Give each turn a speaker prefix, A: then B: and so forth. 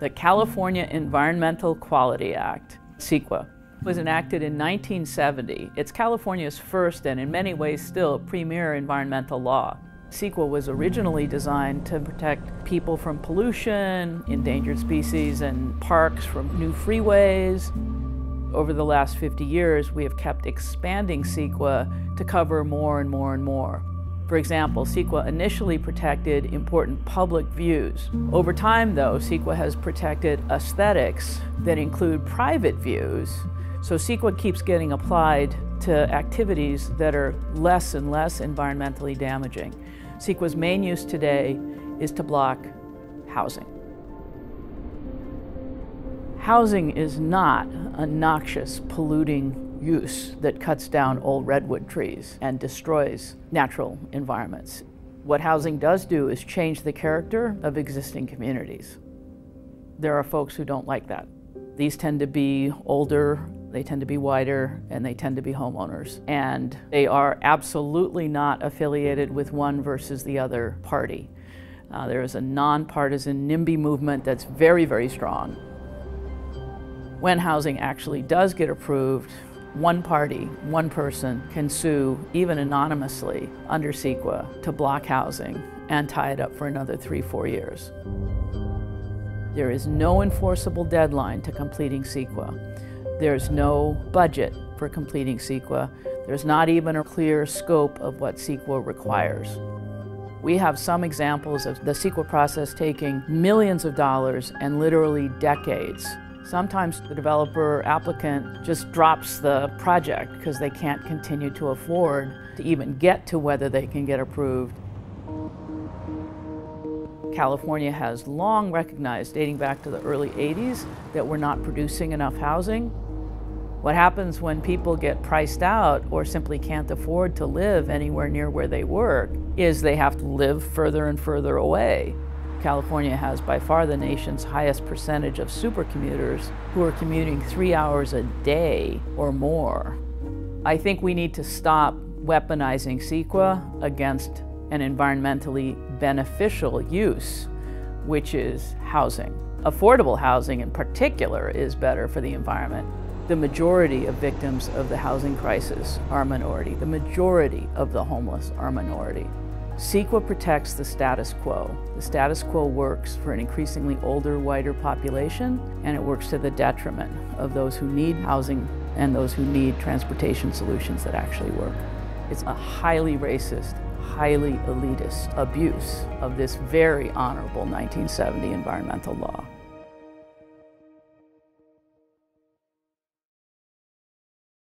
A: The California Environmental Quality Act, CEQA, was enacted in 1970. It's California's first and in many ways still premier environmental law. CEQA was originally designed to protect people from pollution, endangered species, and parks from new freeways. Over the last 50 years, we have kept expanding CEQA to cover more and more and more. For example, CEQA initially protected important public views. Over time, though, CEQA has protected aesthetics that include private views, so CEQA keeps getting applied to activities that are less and less environmentally damaging. CEQA's main use today is to block housing. Housing is not a noxious, polluting use that cuts down old redwood trees and destroys natural environments. What housing does do is change the character of existing communities. There are folks who don't like that. These tend to be older, they tend to be whiter, and they tend to be homeowners. And they are absolutely not affiliated with one versus the other party. There is a nonpartisan NIMBY movement that's very, very strong. When housing actually does get approved, one party, one person can sue, even anonymously, under CEQA to block housing and tie it up for another 3-4 years. There is no enforceable deadline to completing CEQA. There's no budget for completing CEQA. There's not even a clear scope of what CEQA requires. We have some examples of the CEQA process taking millions of dollars and literally decades. Sometimes the developer applicant just drops the project because they can't continue to afford to even get to whether they can get approved. California has long recognized, dating back to the early 80s, that we're not producing enough housing. What happens when people get priced out or simply can't afford to live anywhere near where they work is they have to live further and further away. California has by far the nation's highest percentage of supercommuters who are commuting 3 hours a day or more. I think we need to stop weaponizing CEQA against an environmentally beneficial use, which is housing. Affordable housing in particular is better for the environment. The majority of victims of the housing crisis are a minority. The majority of the homeless are a minority. CEQA protects the status quo. The status quo works for an increasingly older, whiter population, and it works to the detriment of those who need housing and those who need transportation solutions that actually work. It's a highly racist, highly elitist abuse of this very honorable 1970 environmental law.